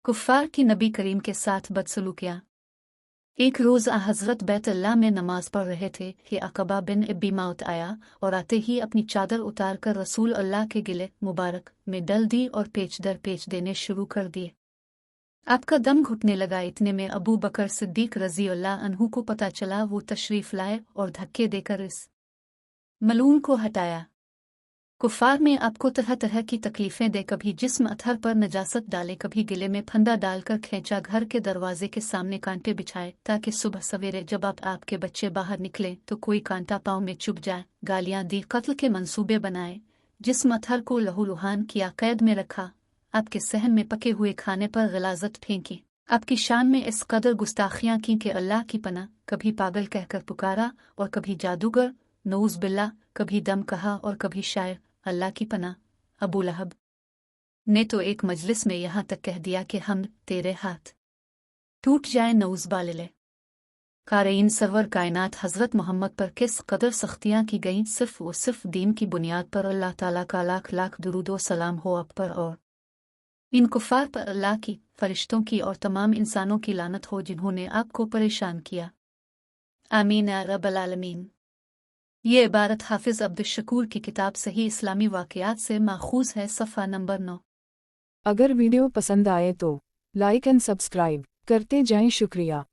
कुफ्फार की नबी करीम के साथ बदसलूकियाँ। एक रोज़ हज़रत बैतुल्लाह में नमाज पढ़ रहे थे कि अक़बा बिन अबी मौत आया और आते ही अपनी चादर उतार कर रसूल अल्लाह के गिले मुबारक में डल दी और पेच दर पेच देने शुरू कर दिए। आपका दम घुटने लगा। इतने में अबू बकर सिद्दीक रज़ी अल्लाह अन्हु को पता चला। वो तशरीफ़ लाए और धक्के देकर इस मलून को हटाया। कुफ़ार में आपको तरह तरह की तकलीफ़ें दे, कभी जिस्म अथर पर नजासत डाले, कभी गिले में फंदा डालकर खींचा, घर के दरवाजे के सामने कांटे बिछाए ताकि सुबह सवेरे जब आपके बच्चे बाहर निकले तो कोई कांटा पाँव में चुभ जाए। गालियाँ दी, कत्ल के मंसूबे बनाए, जिस्म अथर को लहूलुहान किया, कैद में रखा, आपके सहन में पके हुए खाने पर गलाजत फेंकी, आपकी शान में इस कदर गुस्ताखियाँ की कि अल्लाह की पनाह, कभी पागल कहकर पुकारा और कभी जादूगर नऊज़ बिल्लाह, कभी दम कहा और कभी शायर, अल्लाह की पनाह। अबू लहब ने तो एक मजलिस में यहाँ तक कह दिया कि हम तेरे हाथ टूट जाए नऊज़ बालिले। क़ारीन सरवर कायनात हज़रत मोहम्मद पर किस कदर सख्तियाँ की गईं, सिर्फ़ दीन की बुनियाद पर। अल्लाह ताला का लाख लाख दुरूद व सलाम हो आप पर और इन कुफ़ार पर अल्लाह की, फ़रिश्तों की और तमाम इंसानों की लानत हो जिन्होंने आपको परेशान किया। आमीन या रब्बल आलमीन। ये इबारत हाफिज़ अब्दुल शकूर की किताब सही इस्लामी वाक़यात से माखूज़ है, सफ़ा नंबर 9। अगर वीडियो पसंद आए तो लाइक एंड सब्सक्राइब करते जाएं। शुक्रिया।